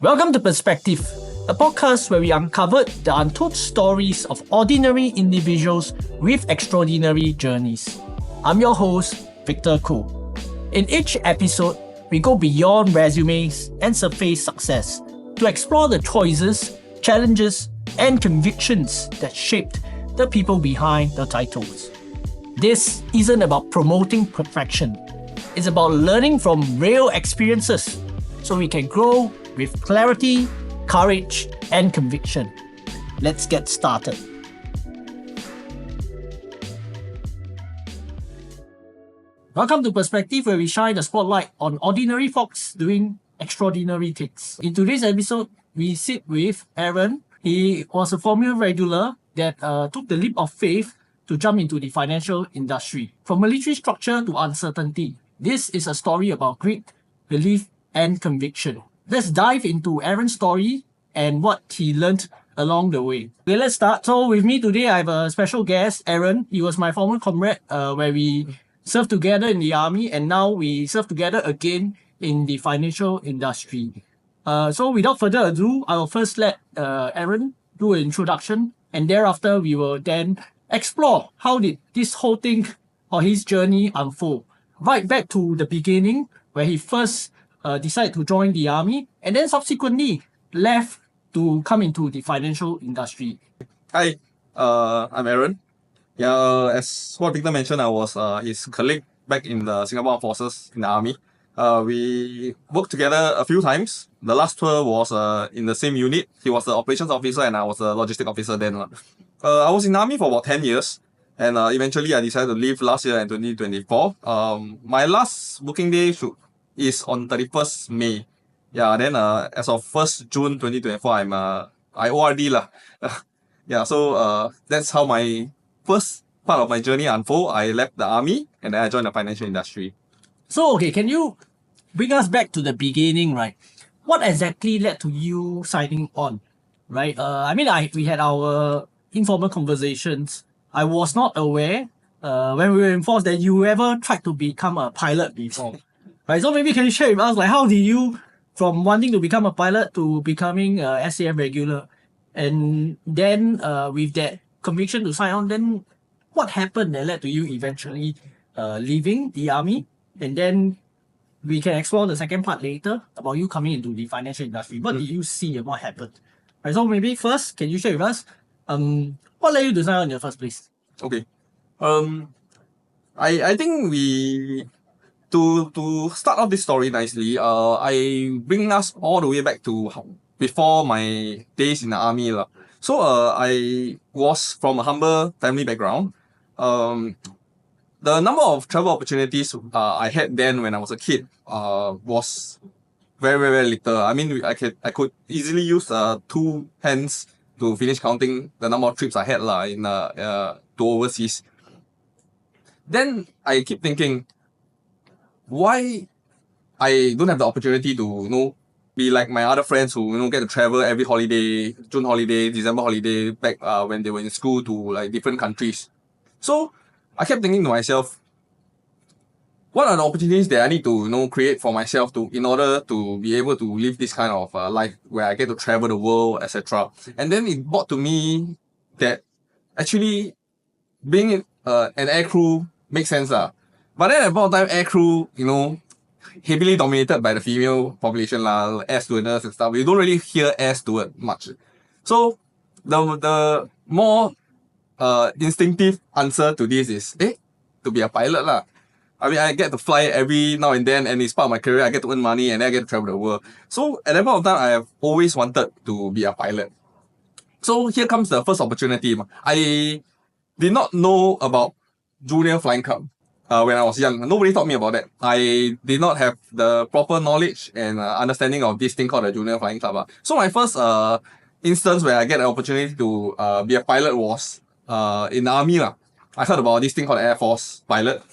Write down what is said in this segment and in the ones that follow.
Welcome to Perspective, a podcast where we uncovered the untold stories of ordinary individuals with extraordinary journeys. I'm your host, Victor Koh. In each episode, we go beyond resumes and surface success to explore the choices, challenges, and convictions that shaped the people behind the titles. This isn't about promoting perfection. It's about learning from real experiences so we can grow with clarity, courage, and conviction. Let's get started. Welcome to Perspective, where we shine the spotlight on ordinary folks doing extraordinary things. In today's episode, we sit with Aaron. He was a former regular that took the leap of faith to jump into the financial industry. From military structure to uncertainty, this is a story about grit, belief, and conviction. Let's dive into Aaron's story and what he learned along the way. Okay, let's start. So with me today, I have a special guest, Aaron. He was my former comrade where we served together in the army, and now we serve together again in the financial industry. So without further ado, I will first let Aaron do an introduction, and thereafter we will then explore how did this whole thing or his journey unfold. Right back to the beginning, where he first decided to join the army and then subsequently left to come into the financial industry. Hi, I'm Aaron. As what Victor mentioned, I was his colleague back in the Singapore Armed Forces in the army. We worked together a few times. The last tour was in the same unit. He was the operations officer and I was the logistic officer then. I was in the army for about 10 years and eventually I decided to leave last year in 2024. My last working day is on 31st May. Then as of 1st June 2024, I ORD lah. So that's how my first part of my journey unfold. I left the army and then I joined the financial industry. So, okay, can you bring us back to the beginning, right? What exactly led to you signing on, right? We had our informal conversations. I was not aware when we were informed that you ever tried to become a pilot before. Right, so maybe can you share with us, like, how did you, from wanting to become a pilot to becoming a SAF regular, and then with that conviction to sign on, then what happened that led to you eventually leaving the army? And then we can explore the second part later about you coming into the financial industry. What did you see and what happened? Right, so maybe first, can you share with us what led you to sign on in the first place? Okay. I think we... To start off this story nicely, I bring us all the way back to before my days in the army. So I was from a humble family background. The number of travel opportunities I had then when I was a kid was very, very, very little. I mean, I could easily use 2 hands to finish counting the number of trips I had to overseas. Then I keep thinking, why I don't have the opportunity to be like my other friends who get to travel every holiday, June holiday, December holiday, back when they were in school to like different countries. So I kept thinking to myself, what are the opportunities that I need to create for myself in order to be able to live this kind of life where I get to travel the world, etc. And then it brought to me that actually being an aircrew makes sense . But then at the time, aircrew, heavily dominated by the female population, air stewardess and stuff. You don't really hear air steward much. So the more instinctive answer to this is, to be a pilot . I mean, I get to fly every now and then, and it's part of my career. I get to earn money, and then I get to travel the world. So at that point of time, I have always wanted to be a pilot. So here comes the first opportunity. I did not know about Junior Flying Club. When I was young, nobody taught me about that. I did not have the proper knowledge and understanding of this thing called the Junior Flying Club. So my first instance where I get an opportunity to be a pilot was in the army . I heard about this thing called Air Force pilot.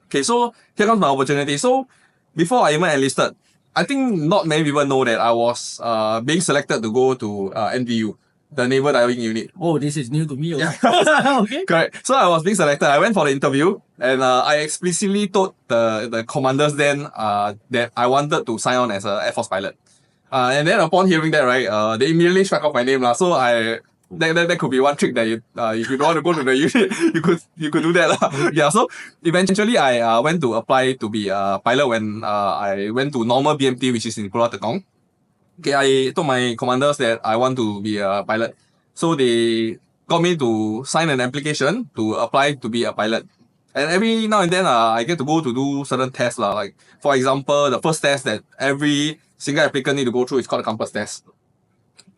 Okay, so here comes my opportunity. So before I even enlisted, I think not many people know that I was being selected to go to NVU, the Naval Diving Unit. Oh, this is new to me. Yeah. Okay. Correct. So I was being selected. I went for the interview and I explicitly told the commanders then that I wanted to sign on as an Air Force pilot. And then upon hearing that, right, they immediately struck off my name lah. So that could be one trick that you, if you don't want to go to the unit, you could do that lah. Yeah. So eventually I went to apply to be a pilot when I went to normal BMT, which is in Pulau Tekong. Okay, I told my commanders that I want to be a pilot. So they got me to sign an application to apply to be a pilot. And every now and then, I get to go to do certain tests lah. Like for example, the first test that every single applicant need to go through is called the compass test.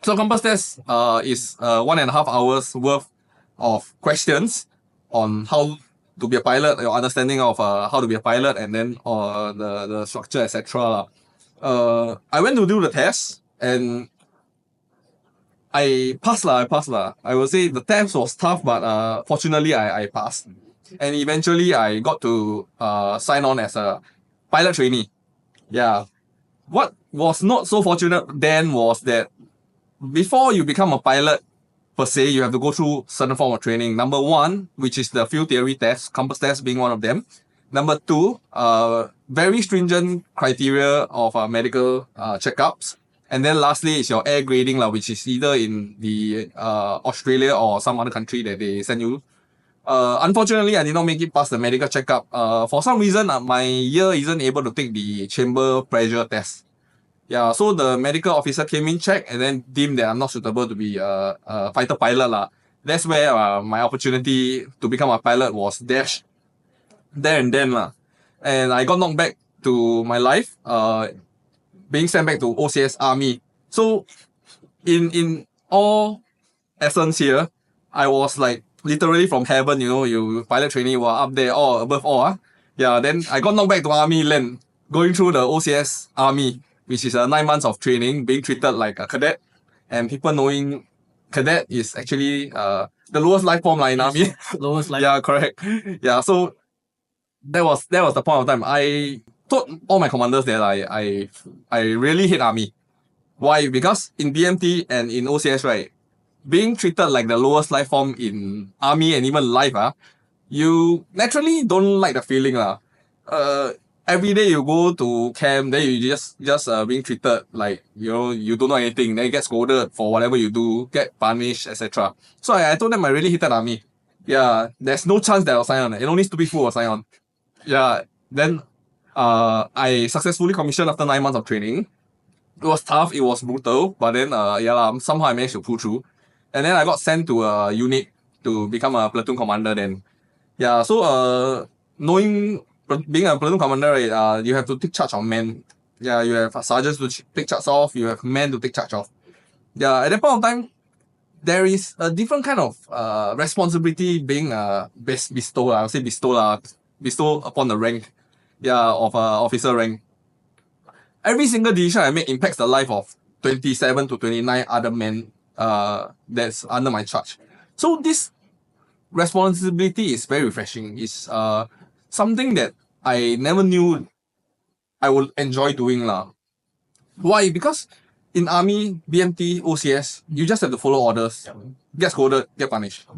So compass test is 1.5 hours worth of questions on how to be a pilot, your understanding of how to be a pilot, and then the structure, etc. I went to do the test and I passed lah. I will say the test was tough, but fortunately I passed. And eventually I got to sign on as a pilot trainee. Yeah. What was not so fortunate then was that before you become a pilot per se, you have to go through certain form of training. Number one, which is the field theory test, compass test being one of them. Number two, very stringent criteria of medical checkups. And then lastly is your air grading, which is either in the Australia or some other country that they send you. Unfortunately, I did not make it past the medical checkup. For some reason, my ear isn't able to take the chamber pressure test. Yeah, so the medical officer came in, checked, and then deemed that I'm not suitable to be a fighter pilot lah. That's where my opportunity to become a pilot was dashed there and then lah. And I got knocked back to my life, being sent back to OCS Army. So in all essence here, I was like literally from heaven, you pilot trainee were up there, all above all. Yeah, then I got knocked back to Army land, going through the OCS Army, which is 9 months of training, being treated like a cadet, and people knowing cadet is actually the lowest life form in Army. Lowest life. Yeah, correct. Yeah, so that was the point of time. I told all my commanders that I really hate Army. Why? Because in BMT and in OCS, right, being treated like the lowest life form in Army and even life, you naturally don't like the feeling lah. Every day you go to camp, then you just being treated like you don't know anything. Then you get scolded for whatever you do, get punished, etc. So I told them I really hated Army. Yeah, there's no chance that I'll sign on. Only stupid fool will sign on. Yeah, then I successfully commissioned after 9 months of training. It was tough, it was brutal, but then somehow I managed to pull through. And then I got sent to a unit to become a platoon commander then. Yeah, so being a platoon commander, right, you have to take charge of men. Yeah, you have sergeants to take charge of, you have men to take charge of. Yeah, at that point of time, there is a different kind of responsibility being bestowed. I would say bestowed upon the rank, of officer rank. Every single decision I make impacts the life of 27 to 29 other men that's under my charge. So this responsibility is very refreshing. It's something that I never knew I would enjoy doing lah. Why? Because in Army, BMT, OCS, you just have to follow orders, get scolded, get punished.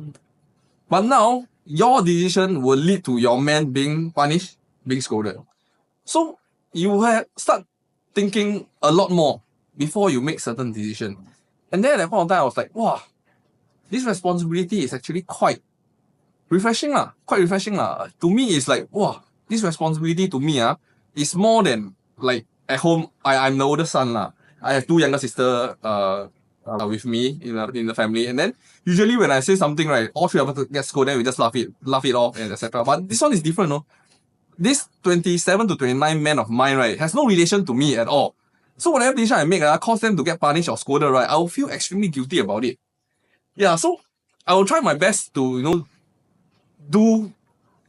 But now, your decision will lead to your men being punished, being scolded. So you have start thinking a lot more before you make certain decision. And then at that point of time, I was like, wow, this responsibility is actually quite refreshing lah. To me, it's like, wow, this responsibility to me is more than like at home. I'm the oldest son lah. I have 2 younger sisters with me in the family, and then usually when I say something, right, all 3 of us get scolded, we just laugh it off, and etc. But this one is different, no? This 27 to 29 men of mine, right, has no relation to me at all. So whatever decision I make, cause them to get punished or scolded, right, I will feel extremely guilty about it. Yeah, so I will try my best to, do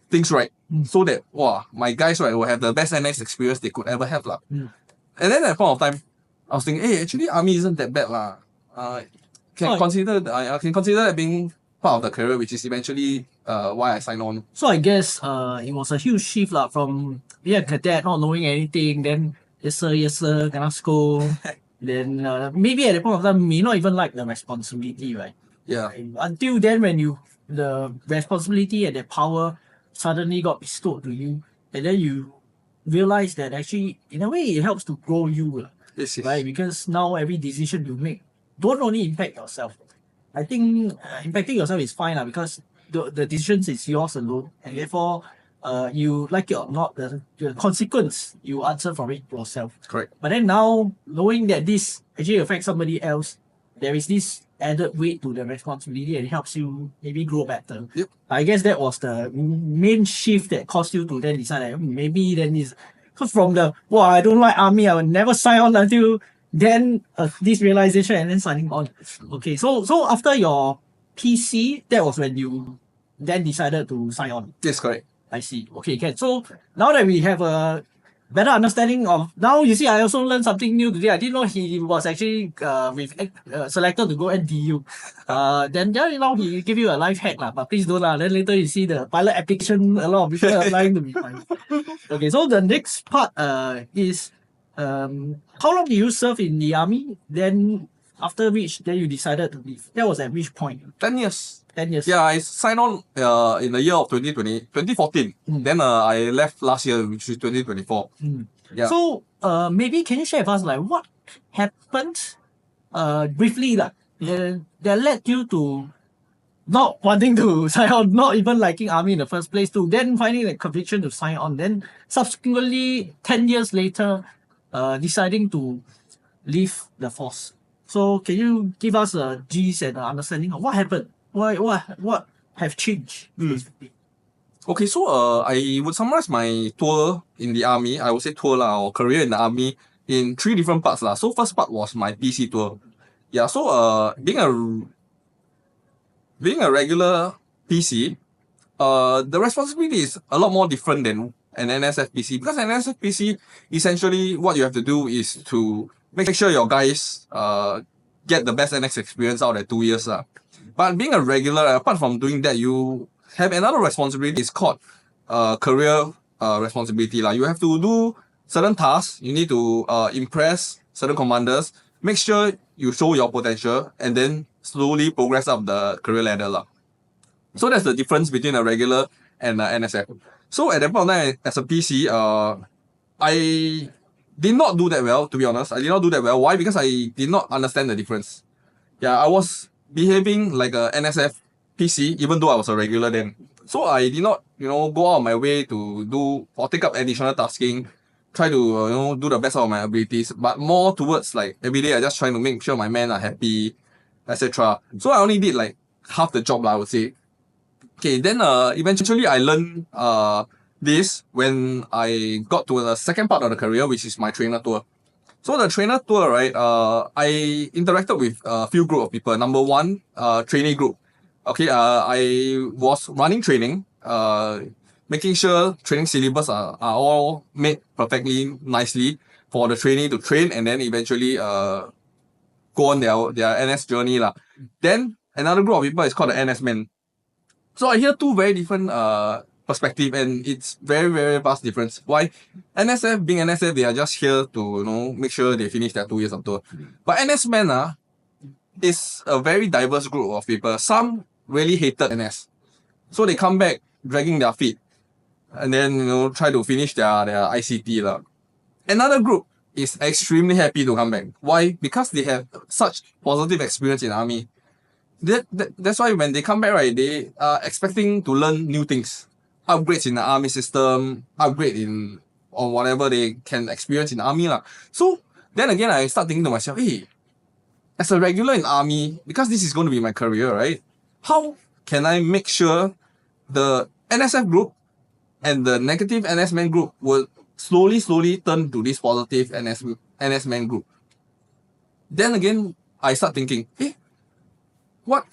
things right, so that, my guys, right, will have the best NS experience they could ever have lah. And then at that point of time, I was thinking, hey, actually Army isn't that bad lah. I can consider that being part of the career, which is eventually why I signed on. So I guess it was a huge shift from being a cadet, not knowing anything, then yes sir, kena scold. Then maybe at the point of time, may not even like the responsibility, right? Yeah. Until then, when the responsibility and the power suddenly got bestowed to you, and then you realize that actually, in a way, it helps to grow you. Yes, yes. right? Because now every decision you make don't only impact yourself. I think impacting yourself is fine because the decisions is yours alone, and therefore, you like it or not, the consequence you answer for it yourself. Correct. But then now, knowing that this actually affects somebody else, there is this added weight to the responsibility and it helps you maybe grow better. Yep. I guess that was the main shift that caused you to then decide that maybe then is because from the I don't like army, I will never sign on until then this realization and then signing on. Okay, so after your PC, that was when you then decided to sign on. Yes, correct. I see. Okay, can. So now that we have a better understanding of now, you see, I also learned something new today. I didn't know he was actually selected to go NDU. Then now he give you a life hack lah, but please don't lah. Then later you see the pilot application, a lot of people applying to be pilot. Okay, so the next part is how long did you serve in the army? Then after which then you decided to leave. That was at which point? 10 years. 10 years. Yeah, I signed on in the year of 2014. Then I left last year, which is 2024. Yeah. So maybe can you share with us like what happened briefly that led you to not wanting to sign on, not even liking army in the first place, to then finding the conviction to sign on, then subsequently 10 years later deciding to leave the force. So can you give us a gist and understanding of what happened? What have changed? Okay, so I would summarize my tour in the army. I would say tour lah, or career in the army in 3 different parts lah. So first part was my PC tour. Yeah, so being a regular PC, the responsibility is a lot more different than an NSF PC, because an NSF PC, essentially what you have to do is to make sure your guys get the best NS experience out of 2 years lah. But being a regular, apart from doing that, you have another responsibility. It's called career responsibility lah. You have to do certain tasks. You need to impress certain commanders. Make sure you show your potential, and then slowly progress up the career ladder lah. So that's the difference between a regular and NSF. So at that point of time, as a PC, I did not do that well, to be honest. I did not do that well. Why? Because I did not understand the difference. Yeah, I was behaving like a NSF PC, even though I was a regular then. So I did not, go out of my way to do or take up additional tasking, try to, do the best of my abilities, but more towards like every day I just trying to make sure my men are happy, etc. So I only did like half the job, I would say. Okay, then eventually I learned this when I got to the second part of the career, which is my trainer tour. So the trainer tour, right, I interacted with a few group of people. Number one, trainee group. Okay, I was running training, making sure training syllabus are all made perfectly nicely for the trainee to train and then eventually go on their NS journey lah. Then another group of people is called the NS men. So I hear two very different perspective, and it's very, very vast difference. Why? NSF, being NSF, they are just here to make sure they finish their 2 years of tour. But NS men is a very diverse group of people. Some really hated NS, so they come back dragging their feet, and then try to finish their ICT lah. Another group is extremely happy to come back. Why? Because they have such positive experience in army. That's why when they come back, right, they are expecting to learn new things, upgrades in the army system, upgrade on whatever they can experience in the army lah. So then again, I start thinking to myself, hey, as a regular in army, because this is going to be my career, right? How can I make sure the NSF group and the negative NS men group will slowly turn to this positive NS men group? Then again, I start thinking, hey, what,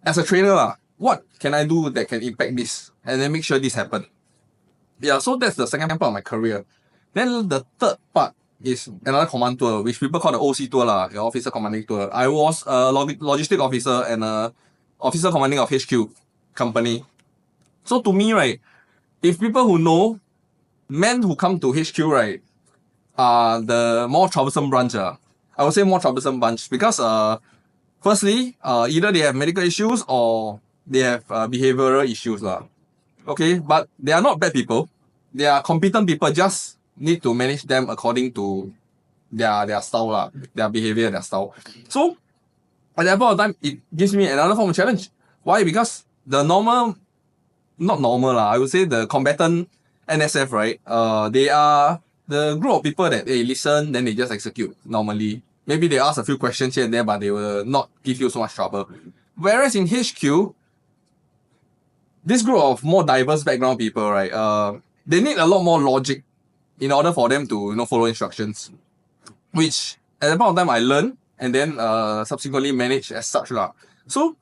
as a trainer, what can I do that can impact this and then make sure this happen? Yeah, so that's the second part of my career. Then the third part is another command tour, which people call the OC tour lah, the officer commanding tour. I was a logistic officer and a officer commanding of HQ company. So to me, right, if people who know, men who come to HQ, right, are the more troublesome branch. I would say more troublesome bunch because firstly, either they have medical issues or they have behavioral issues lah. Okay, but they are not bad people. They are competent people, just need to manage them according to their style lah, their behavior, their style. So at that point of time, it gives me another form of challenge. Why? Because the normal, not normal lah, I would say the combatant NSF, right? They are the group of people that they listen, then they just execute normally. Maybe they ask a few questions here and there, but they will not give you so much trouble. Whereas in HQ, this group of more diverse background people, right? They need a lot more logic in order for them to follow instructions, which at the point of time I learned and then subsequently managed as such lah. So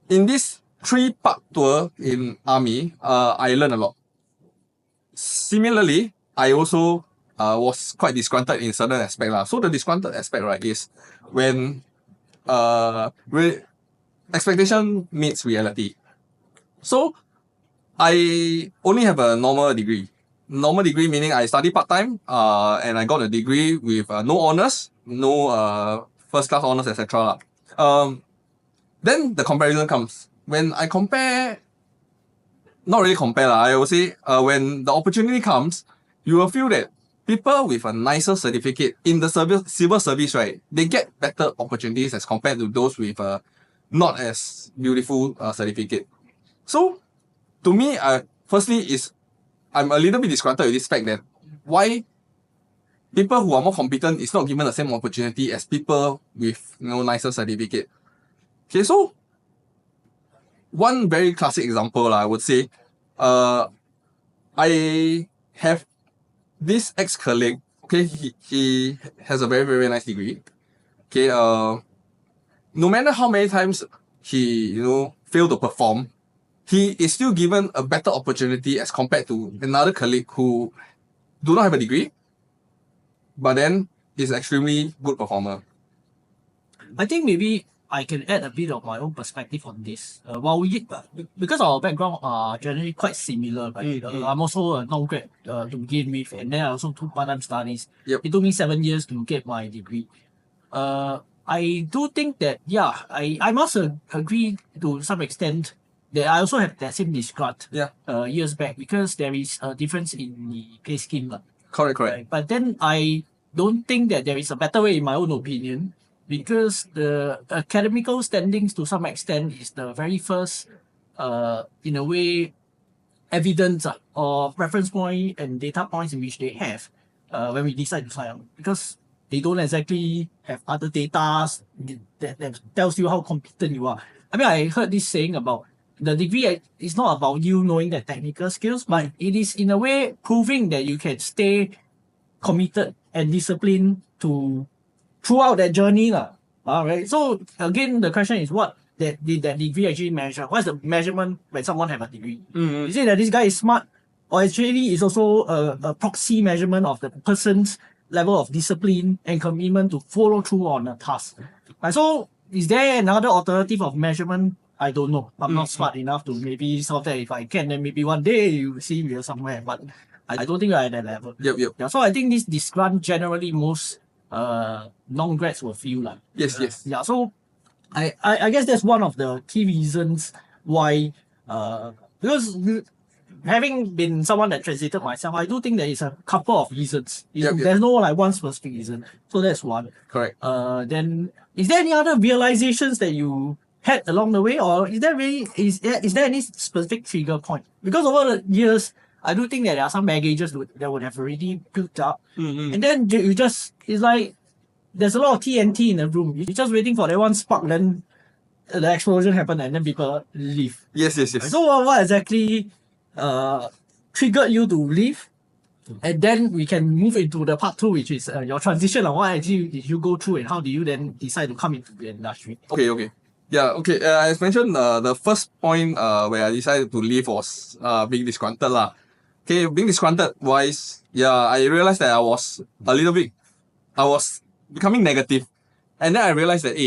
in this 3-part tour in army, I learned a lot. Similarly, I also was quite disgruntled in certain aspect lah. So the disgruntled aspect, right, is when expectation meets reality. So I only have a normal degree. Normal degree meaning I study part-time, and I got a degree with no honors, no first-class honors, etc. Then the comparison comes. When I compare, not really compare lah, I would say when the opportunity comes, you will feel that people with a nicer certificate in the civil service, right, they get better opportunities as compared to those with a not as beautiful certificate. So, to me, firstly, I'm a little bit disgruntled with this fact that why people who are more competent is not given the same opportunity as people with nicer certificate. Okay, so one very classic example, I would say, I have this ex-colleague. Okay, he has a very, very nice degree. Okay, no matter how many times he failed to perform, he is still given a better opportunity as compared to another colleague who do not have a degree, but then is extremely good performer. I think maybe I can add a bit of my own perspective on this. Because our background are generally quite similar, right? I'm also a non-grad to begin with, and then I also took part-time studies. Yep. It took me 7 years to get my degree. I do think that, I must agree to some extent that I also have that same disgust years back, because there is a difference in the pay scheme. Correct. Right? But then I don't think that there is a better way, in my own opinion, because the academical standings to some extent is the very first, in a way, evidence or reference point and data points in which they have when we decide to sign on. Because they don't exactly have other data that tells you how competent you are. I mean, I heard this saying about the degree is not about you knowing the technical skills, but it is in a way proving that you can stay committed and disciplined throughout that journey. Alright. So again, the question is, what did that degree actually measure? What's the measurement when someone have a degree? Is it that this guy is smart, or actually is also a proxy measurement of the person's level of discipline and commitment to follow through on a task? So is there another alternative of measurement? I don't know. I'm not smart enough to maybe solve that. If I can, then maybe one day you see me somewhere. But I don't think we're at that level. Yep. Yeah, so I think this disgruntled generally most non-grads will feel like. Yes. Yeah, so I guess that's one of the key reasons why, because having been someone that transited myself, I do think there is a couple of reasons. There's no one specific reason. So that's one. Correct. Then is there any other realizations that you had along the way, or is there any specific trigger point? Because over the years, I do think that there are some baggages that would have already built up, and then it's like there's a lot of TNT in the room. You're just waiting for that one spark, then the explosion happened, and then people leave. Yes. So what exactly triggered you to leave? And then we can move into the part 2, which is your transition. What actually did you go through, and how did you then decide to come into the industry? Okay. Yeah, okay. As mentioned, the first point where I decided to leave was being disgruntled lah. Okay, being disgruntled wise, I realized that I was becoming negative. And then I realized that,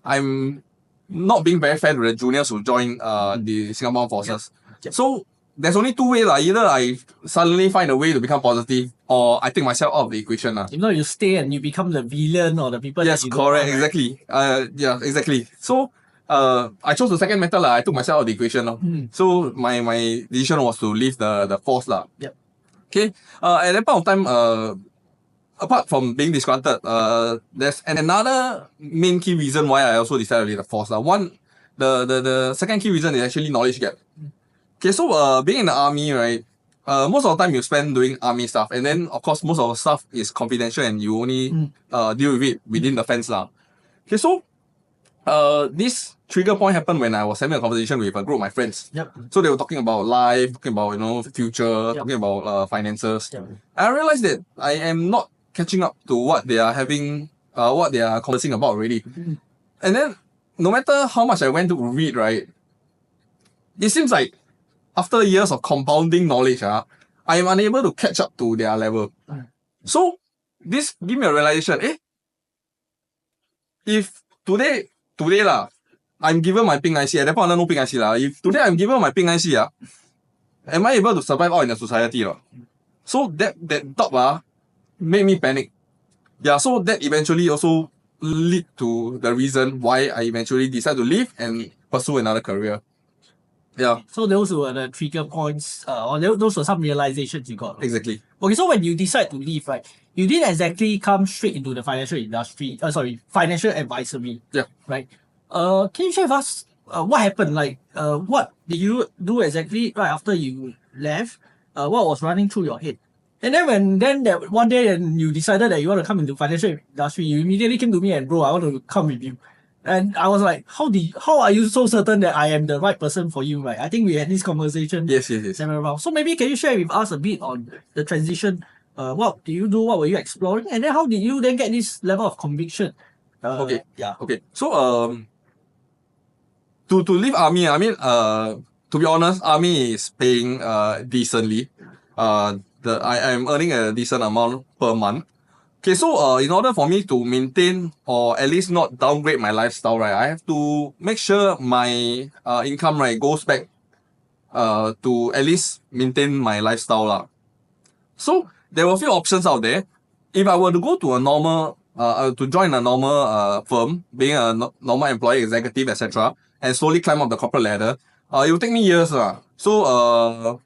I'm not being very fair to the juniors who joined the Singapore Forces. Yep. So there's only two ways. Either I suddenly find a way to become positive, or I take myself out of the equation. If not, you stay and you become the villain or the people yes, that you correct, don't want, right? exactly. Exactly. So I chose the second method. I took myself out of the equation. So my decision was to leave the force. Yep. Okay. At that point of time, apart from being disgruntled, there's another main key reason why I also decided to leave the force. The second key reason is actually knowledge gap. Okay, so being in the army, right? Most of the time you spend doing army stuff, and then of course most of the stuff is confidential, and you only deal with it within the fence lah. Okay, so this trigger point happened when I was having a conversation with a group of my friends. Yep. So they were talking about life, talking about future, talking about finances. I realized that I am not catching up to what they are having, what they are conversing about already. And then no matter how much I went to read, right, it seems like after years of compounding knowledge, I am unable to catch up to their level. So this give me a realization, if today lah, I'm given my pink IC, at that point I no pink IC lah. If today I'm given my pink IC, am I able to survive out in the society? So that thought made me panic. Yeah, so that eventually also lead to the reason why I eventually decided to leave and pursue another career. Yeah. So those were the trigger points, or those were some realizations you got. Exactly. Okay, so when you decide to leave, right, you didn't exactly come straight into the financial industry. Financial advisory. Yeah. Right. Can you share with us what happened? Like, what did you do exactly right after you left? What was running through your head? And then that one day and you decided that you want to come into financial industry, you immediately came to me and bro, I want to come with you. And I was like, how are you so certain that I am the right person for you, right? I think we had this conversation. Yes. Several rounds. So maybe can you share with us a bit on the transition? What did you do? What were you exploring? And then how did you then get this level of conviction? Okay. Yeah. Okay. So to leave army, I mean to be honest, army is paying decently. I am earning a decent amount per month. Okay, so in order for me to maintain or at least not downgrade my lifestyle, right, I have to make sure my income, right, goes back to at least maintain my lifestyle lah. So there were a few options out there. If I were to go to a normal, to join a normal firm, being a normal employee, executive, etc., and slowly climb up the corporate ladder, it will take me years lah. So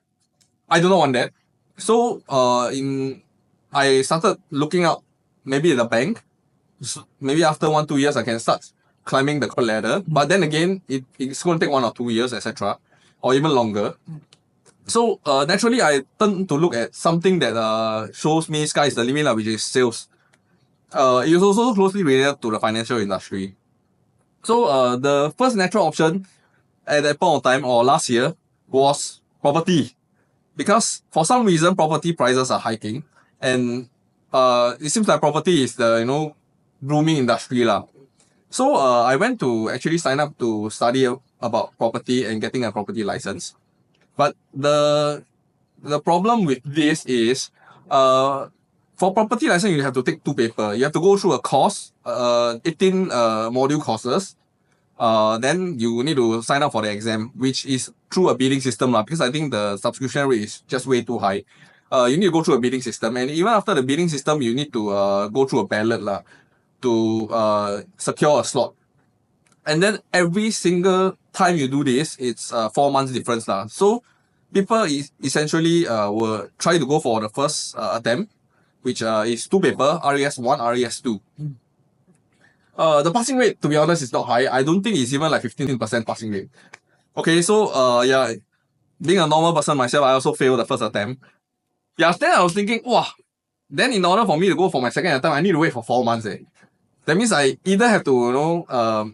I do not want that. So I started looking out maybe at the bank. So maybe after 1-2 years I can start climbing the corporate ladder. But then again, it's going to take 1 or 2 years, etc., or even longer. So naturally I tend to look at something that shows me sky is the limit, which is sales. It is also closely related to the financial industry. So the first natural option at that point of time or last year was property. Because for some reason property prices are hiking, and it seems like property is the booming industry lah. So I went to actually sign up to study about property and getting a property license. But the problem with this is for property license you have to take 2 papers. You have to go through a course, 18 module courses. Then you need to sign up for the exam, which is through a bidding system lah, because I think the subscription rate is just way too high. You need to go through a bidding system, and even after the bidding system, you need to go through a ballot lah to secure a slot. And then every single time you do this, it's 4 months difference lah. So people essentially will try to go for the first attempt, which is 2 paper, RES1, RES2. The passing rate, to be honest, is not high. I don't think it's even like 15% passing rate. Okay, so yeah, being a normal person myself, I also failed the first attempt. Yeah, then I was thinking, wow, then in order for me to go for my second attempt, I need to wait for 4 months. That means I either have to,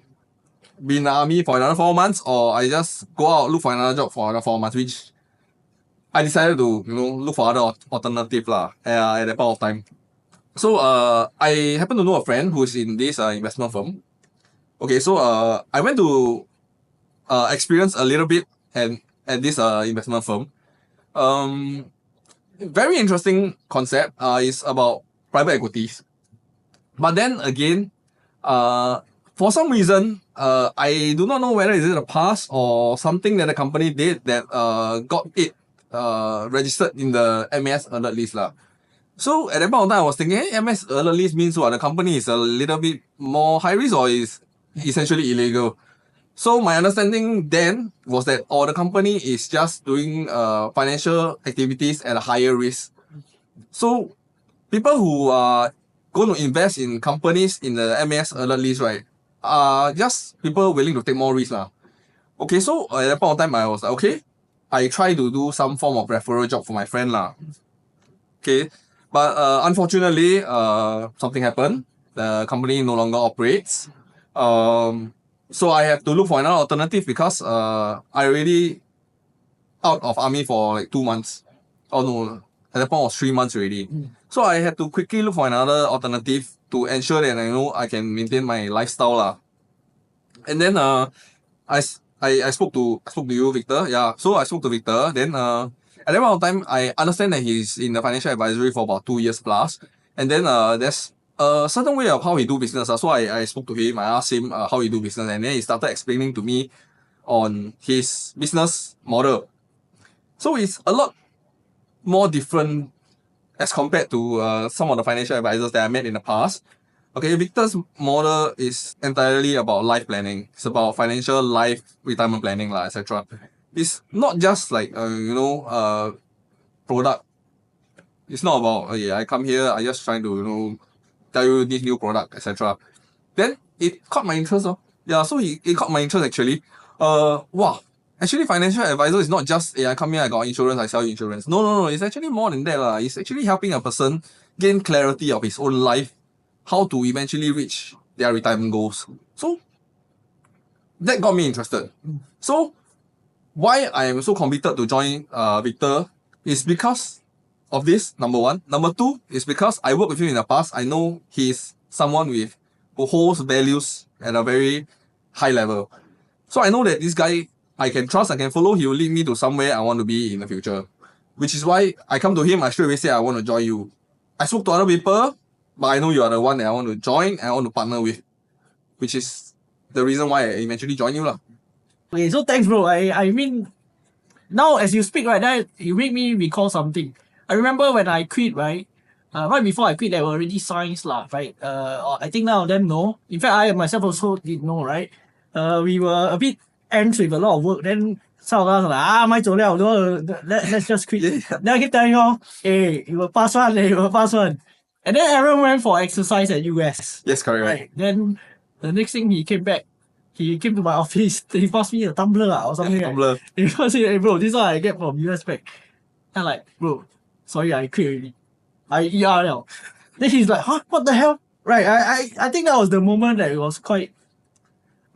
be in the army for another 4 months, or I just go out, look for another job for another 4 months, which I decided to, look for other alternative lah, at that point of time. So I happen to know a friend who's in this investment firm. Okay, so I went to experience a little bit at this investment firm. Very interesting concept. Is about private equities. But then again, for some reason, I do not know whether is it a pass or something that the company did that got it registered in the MAS alert list lah. So at that point of time, I was thinking, hey, MS alert list means what? The company is a little bit more high risk or is essentially illegal. So my understanding then was that the company is just doing financial activities at a higher risk. So people who are going to invest in companies in the MAS alert list, right, are just people willing to take more risk. Okay, so at that point of time, I was like, okay, I try to do some form of referral job for my friend. Okay, but unfortunately, something happened. The company no longer operates. So I have to look for another alternative because I already out of army for like 2 months. Oh no, at that point it was 3 months already. So I had to quickly look for another alternative to ensure that I can maintain my lifestyle And then I spoke to you, Victor. Yeah, so I spoke to Victor. Then at that point of time, I understand that he's in the financial advisory for about 2 years plus. And then there's a certain way of how he do business. So I spoke to him. I asked him how he do business, and then he started explaining to me on his business model. So it's a lot more different as compared to some of the financial advisors that I met in the past. Okay, Victor's model is entirely about life planning. It's about financial life, retirement planning, etc. It's not just like product. It's not about I come here, I just trying to tell you this new product, etc. Then it caught my interest. Yeah, so it caught my interest actually. Wow. Actually, financial advisor is not just I come here, I got insurance, I sell you insurance. No. It's actually more than that. It's actually helping a person gain clarity of his own life, how to eventually reach their retirement goals. So that got me interested. So why I am so committed to join Victor is because of this, number one. Number two is because I worked with him in the past. I know he's someone who holds values at a very high level. So I know that this guy I can trust, I can follow, he will lead me to somewhere I want to be in the future. Which is why I come to him, I straight away say I want to join you. I spoke to other people, but I know you are the one that I want to join and I want to partner with. Which is the reason why I eventually joined you. Okay, so thanks, bro. I mean, now as you speak, right, that you make me recall something. I remember when I quit, right? Right before I quit, there were already signs, right? I think none of them know. In fact, I myself also didn't know, right? We were a bit ends with a lot of work. Then some of us were like, 咪做了, let's just quit. Then I keep telling you, hey, you will pass one, you will pass one. And then Aaron went for exercise at US. Yes, correct. Right. Then the next thing he came back, he came to my office, he passed me a tumbler or something. Tumbler. He passed me, hey bro, this one I get from US back. I'm like, bro, sorry, I quit already. I ER now. Then he's like, huh, what the hell? Right, I think that was the moment that it was quite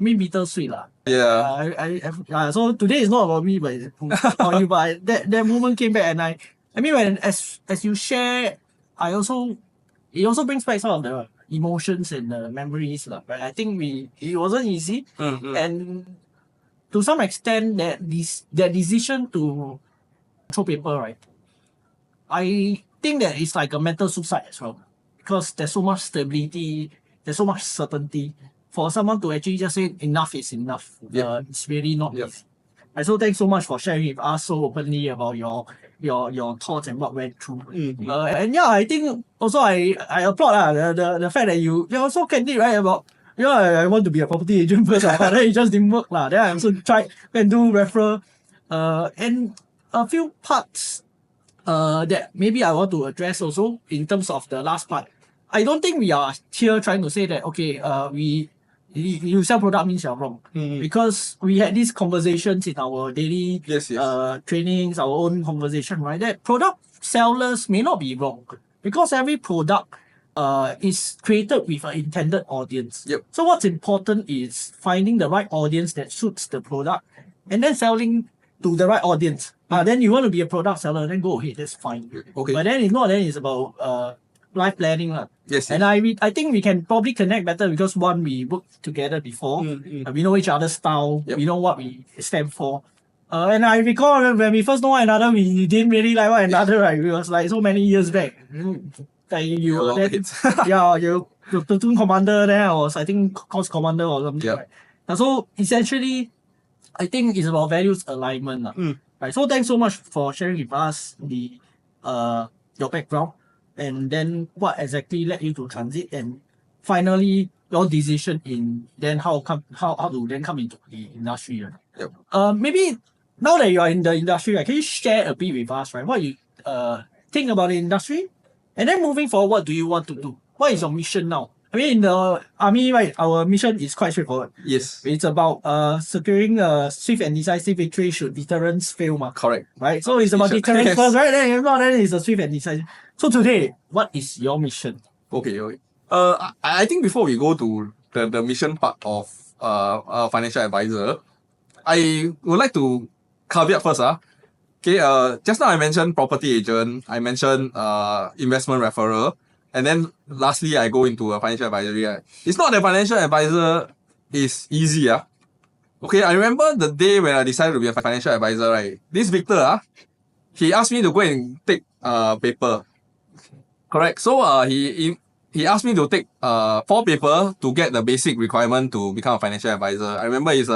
bittersweet lah. Yeah. So today is not about me, but it's about you. But that moment came back, and I mean, when as you share, it also brings back some of the emotions and the memories lah. But I think it wasn't easy, and to some extent that decision to throw paper, right? I think that it's like a mental suicide as well, because there's so much stability, there's so much certainty. For someone to actually just say enough is enough, it's really not easy. And so thanks so much for sharing with us so openly about your thoughts and what went through. And yeah, I think also I applaud the fact that you're so candid, right, about I want to be a property agent first, but then it just didn't work. Then I also tried and do referral. And a few parts that maybe I want to address also in terms of the last part. I don't think we are here trying to say that, okay, you sell product means you're wrong. Because we had these conversations in our daily trainings, our own conversation, right? That product sellers may not be wrong. Because every product is created with an intended audience. So what's important is finding the right audience that suits the product and then selling to the right audience. Then you want to be a product seller, then go ahead, that's fine. Okay. But then if not, then it's about life planning. Yes. And I think we can probably connect better because one, we worked together before. We know each other's style. We know what we stand for. And I recall when we first know one another, we didn't really like one another, right? It was like so many years back. Like you were then, you platoon commander, then I was, I think, course commander or something. Right? And so essentially, I think it's about values alignment. Right. So thanks so much for sharing with us your background and then what exactly led you to transit and finally your decision in then how to then come into the industry. Right? Maybe now that you are in the industry, right, can you share a bit with us, right? What you think about the industry And then moving forward, what do you want to do? What is your mission now? I mean, in the army, right, our mission is quite straightforward. Yes. It's about securing a swift and decisive victory should deterrence fail, Correct. right? So it's about deterrence Yes. first, right? Then if not, then it's a swift and decisive. So today, what is your mission? Okay. I think before we go to the mission part of financial advisor, I would like to caveat first. Okay, just now I mentioned property agent, I mentioned investment referral, and then lastly I go into a financial advisory. It's not that financial advisor is easy. Okay, I remember the day when I decided to be a financial advisor, right? This Victor, he asked me to go and take paper. Correct. So he asked me to take 4 paper to get the basic requirement to become a financial advisor. I remember it's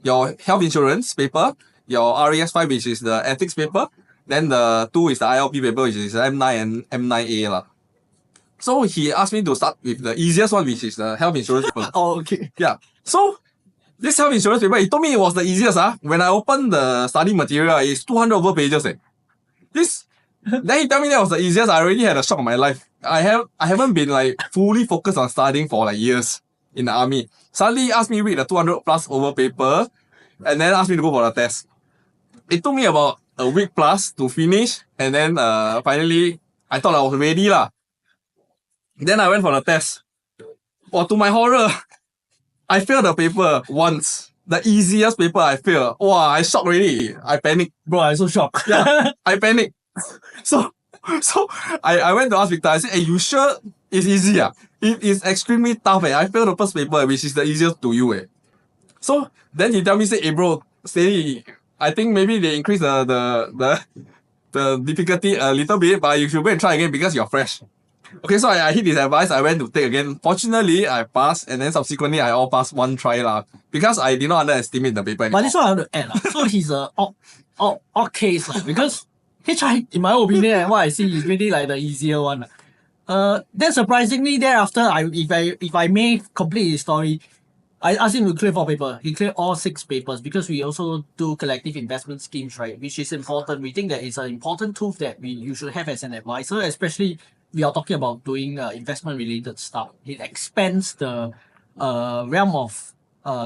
your health insurance paper, your RAS5, which is the ethics paper, then the 2 is the ILP paper, which is M9 and M9A lah. So he asked me to start with the easiest one, which is the health insurance paper. Oh, okay. Yeah. So this health insurance paper, he told me it was the easiest. When I opened the study material, it's 200 over pages. Then he told me that was the easiest. I already had a shock of my life. I haven't been like fully focused on studying for like years in the army. Suddenly he asked me to read the 200 plus over paper and then asked me to go for the test. It took me about a week plus to finish, and then finally I thought I was ready lah. Then I went for the test. Well, to my horror, I failed the paper once. The easiest paper I failed. Wow, I shocked already. I panicked. Bro, I'm so shocked. Yeah, I panicked. So I went to ask Victor. I said, "Hey, you sure it's easy? It is extremely tough. I failed the first paper, which is the easiest to you. So then he tell me, say, "Hey, bro, steady. I think maybe they increase the difficulty a little bit, but you should go and try again because you're fresh." Okay, so I hit his advice. I went to take again. Fortunately, I passed, and then subsequently I all passed one try lah, because I did not underestimate the paper. But this one I want to add. So he's a odd case because HI, in my opinion, and what I see is really like the easier one. Then surprisingly, thereafter, if I may complete his story, I asked him to clear 4 papers. He cleared all 6 papers because we also do collective investment schemes, right? Which is important. We think that it's an important tool that you should have as an advisor, especially we are talking about doing investment related stuff. It expands the realm of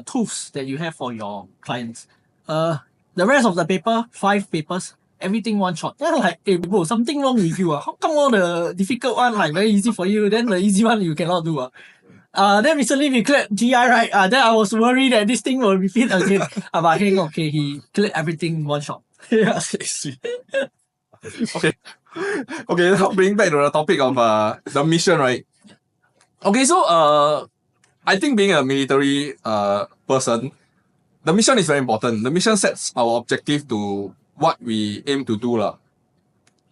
tools that you have for your clients. The rest of the paper, 5 papers, everything one shot. Then I'm like, hey bro, something wrong with you. How come all the difficult one like very easy for you, then the easy one you cannot do? Then recently we cleared GI, right? Then I was worried that this thing will repeat again. But hey, okay, he cleared everything one shot. Yeah. Okay, now bring back to the topic of the mission, right? Okay, so I think being a military person, the mission is very important. The mission sets our objective to what we aim to do lah.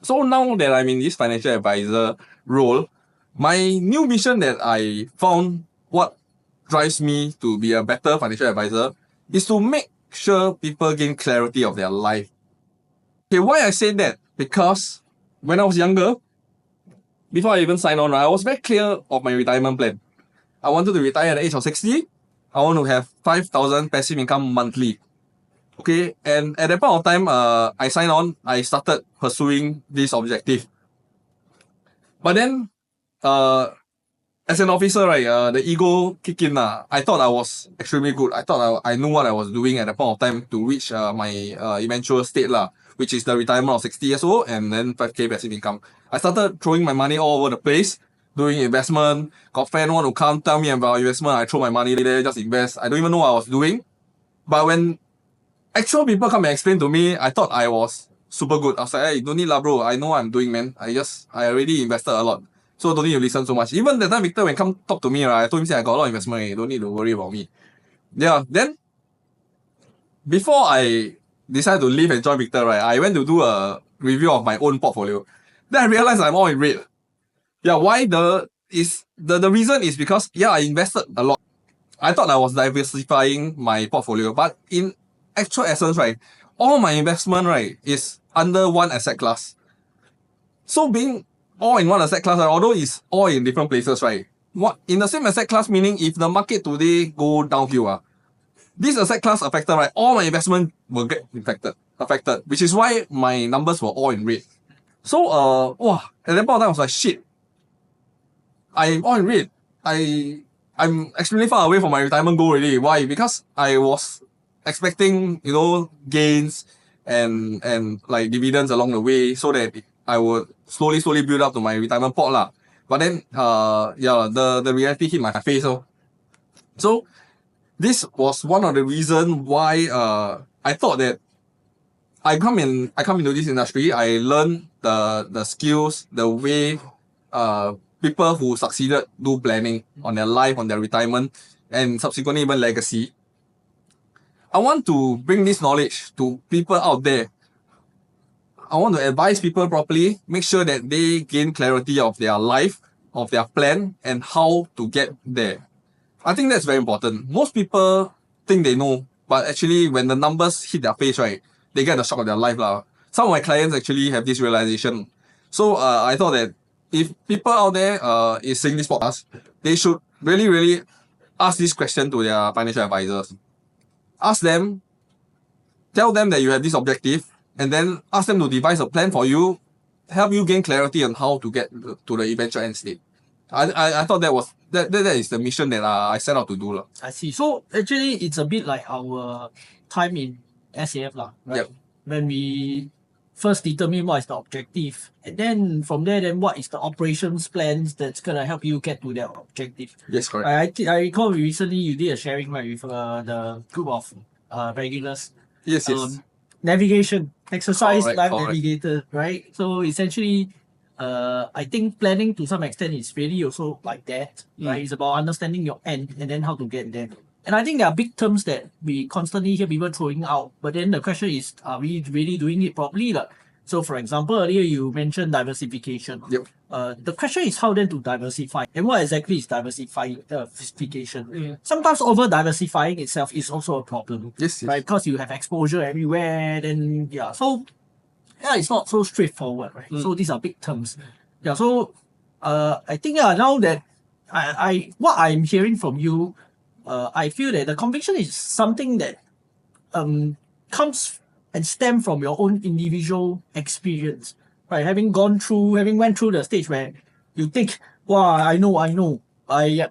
So now that I'm in this financial advisor role, my new mission that I found what drives me to be a better financial advisor is to make sure people gain clarity of their life. Okay, why I say that? Because when I was younger, before I even signed on, I was very clear of my retirement plan. I wanted to retire at the age of 60. I want to have 5,000 passive income monthly. Okay, and at that point of time, I signed on. I started pursuing this objective. But then, as an officer, right, the ego kicked in. I thought I was extremely good. I thought I knew what I was doing at that point of time to reach my eventual state lah, which is the retirement of 60 years old and then 5K passive income. I started throwing my money all over the place, doing investment. Got friend want to come tell me about investment. I throw my money there, just invest. I don't even know what I was doing. But when actual people come and explain to me, I thought I was super good. I was like, hey, don't need lah, bro. I know what I'm doing, man. I already invested a lot. So don't need to listen so much. Even that time Victor, when come talk to me, right, I told him, say, I got a lot of investment. You don't need to worry about me. Yeah, then before I decided to leave and join Victor, right, I went to do a review of my own portfolio. Then I realized I'm all in red. Yeah, why the reason is because, yeah, I invested a lot. I thought I was diversifying my portfolio, but in actual essence, right, all my investment, right, is under one asset class. So being all in one asset class, right, although it's all in different places, right, what in the same asset class, meaning if the market today go downhill, this asset class affected, right, all my investment will get affected, which is why my numbers were all in red. So, at that point of time, I was like, shit, on read, I'm extremely far away from my retirement goal already. Why? Because I was expecting, gains and like dividends along the way so that I would slowly build up to my retirement pot lah. But then the reality hit my face. So this was one of the reasons why I thought that I come into this industry, I learned the skills, the way people who succeeded do planning on their life, on their retirement, and subsequently even legacy. I want to bring this knowledge to people out there. I want to advise people properly, make sure that they gain clarity of their life, of their plan, and how to get there. I think that's very important. Most people think they know, but actually when the numbers hit their face, right, they get the shock of their life lah. Some of my clients actually have this realization. So I thought that if people out there is seeing this podcast, they should really ask this question to their financial advisors. Ask them, tell them that you have this objective, and then ask them to devise a plan for you, help you gain clarity on how to get to the eventual end state. I thought that is the mission that I set out to do lah. I see. So actually, it's a bit like our time in SAF lah, right? Yep. When we first determine what is the objective, and then from there, then what is the operations plans that's gonna help you get to that objective. Yes, correct. I recall recently you did a sharing right with the group of regulars. Yes. Navigation, exercise, Correct. navigator, right? So essentially, I think planning to some extent is really also like that, right? It's about understanding your end and then how to get there. And I think there are big terms that we constantly hear people throwing out, but then the question is, are we really doing it properly? So for example, earlier you mentioned diversification. Yep. The question is how then to diversify, and what exactly is diversification? Sometimes over diversifying itself is also a problem. Yes. Right? Because you have exposure everywhere, then it's not so straightforward, right? So these are big terms. So I think now that what I'm hearing from you, I feel that the conviction is something that comes and stem from your own individual experience, right? Having went through the stage where you think, wow, I know,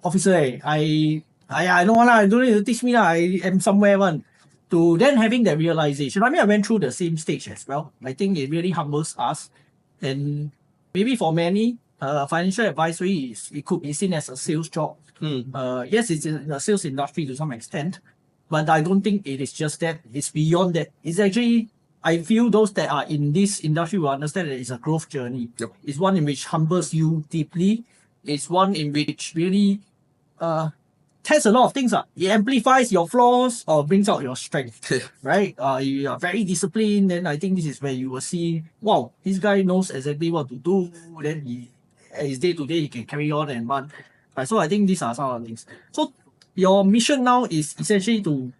officer, I know lah, I don't need to teach me lah, I am somewhere one. To then having that realization. I mean, I went through the same stage as well. I think it really humbles us. And maybe for many, financial advisory it could be seen as a sales job. Yes, it's in the sales industry to some extent, but I don't think it is just that. It's beyond that. It's actually, I feel those that are in this industry will understand that it's a growth journey. Yep. It's one in which humbles you deeply. It's one in which really tests a lot of things. It amplifies your flaws or brings out your strength. Right? You are very disciplined, then I think this is where you will see, wow, this guy knows exactly what to do. Then his day to day he can carry on and run. Right? So I think these are some of the things. So your mission now is essentially to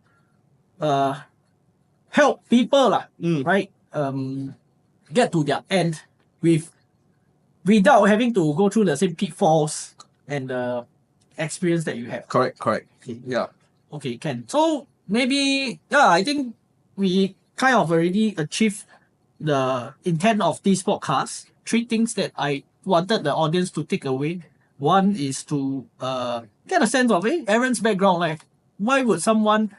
help people right? Get to their end without having to go through the same pitfalls and the experience that you have. Correct. Okay. Yeah. Okay, can. So maybe, I think we kind of already achieved the intent of this podcast. 3 things that I wanted the audience to take away. One is to get a sense of Aaron's background. Like, why would someone,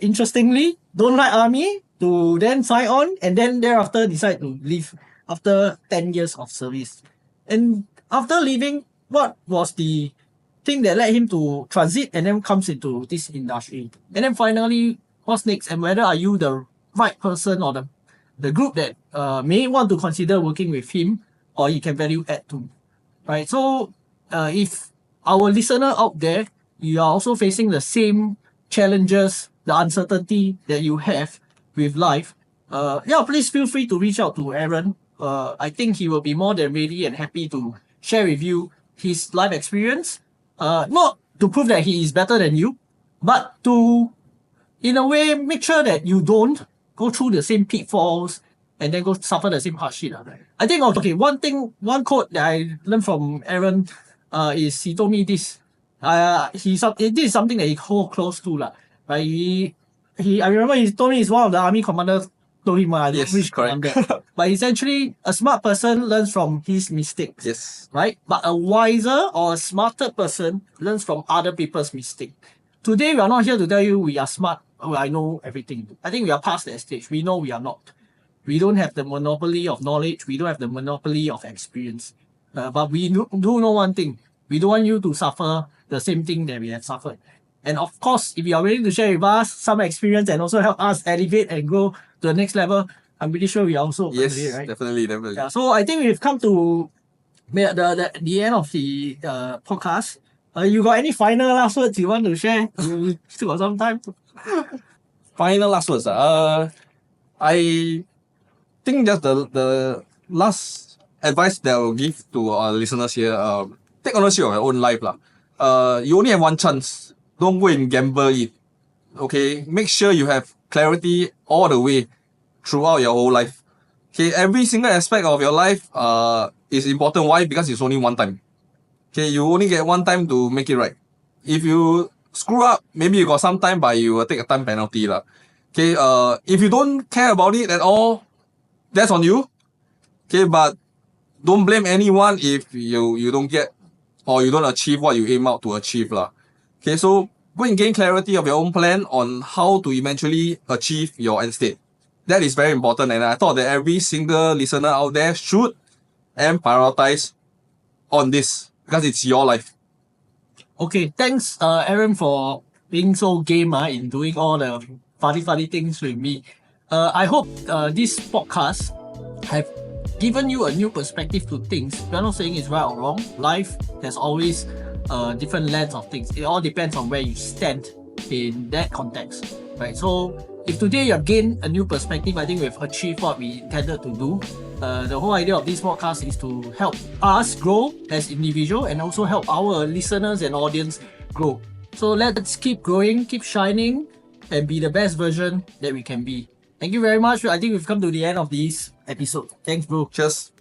interestingly, don't like army to then sign on and then thereafter decide to leave after 10 years of service? And after leaving, what was the thing that led him to transit and then comes into this industry? And then finally, what's next? And whether are you the right person or the group that may want to consider working with him or he can value add to, right? So if our listener out there, you are also facing the same challenges, the uncertainty that you have with life, please feel free to reach out to Aaron. I think he will be more than ready and happy to share with you his life experience. Not to prove that he is better than you, but to, in a way, make sure that you don't go through the same pitfalls and then go suffer the same hardship. I think, one quote that I learned from Aaron is he told me this. This is something that he hold close to. Right? I remember he told me he's one of the army commanders told him, I don't Yes, wish correct. on that. But essentially, a smart person learns from his mistakes. Yes. Right? But a wiser or a smarter person learns from other people's mistakes. Today, we are not here to tell you we are smart. Oh, I know everything. I think we are past that stage. We know we are not. We don't have the monopoly of knowledge. We don't have the monopoly of experience. But we do know one thing. We don't want you to suffer the same thing that we have suffered. And of course, if you are willing to share with us some experience and also help us elevate and grow to the next level, I'm pretty sure we are also open Yes, to it, right? definitely. Yeah, so I think we've come to the end of the podcast. You got any final last words you want to share? You still got some time. Final last words. I think just the last advice that I will give to our listeners here. Take ownership of your own life, lah. You only have one chance. Don't go and gamble it. Okay, make sure you have clarity all the way throughout your whole life. Okay, every single aspect of your life is important. Why? Because it's only one time. Okay, you only get one time to make it right. If you screw up, maybe you got some time, but you will take a time penalty lah. Okay, if you don't care about it at all, that's on you. Okay, but don't blame anyone if you don't get or you don't achieve what you aim out to achieve lah. Okay, so go and gain clarity of your own plan on how to eventually achieve your end state. That is very important, and I thought that every single listener out there should and prioritize on this because it's your life. Okay, thanks, Aaron, for being so game in doing all the funny things with me. I hope this podcast have given you a new perspective to things. We're not saying it's right or wrong. Life, there's always a different lens of things. It all depends on where you stand in that context, right? So if today you have gained a new perspective, I think we've achieved what we intended to do. The whole idea of this podcast is to help us grow as individuals and also help our listeners and audience grow. So let's keep growing, keep shining, and be the best version that we can be. Thank you very much. I think we've come to the end of this episode. Thanks, bro. Cheers.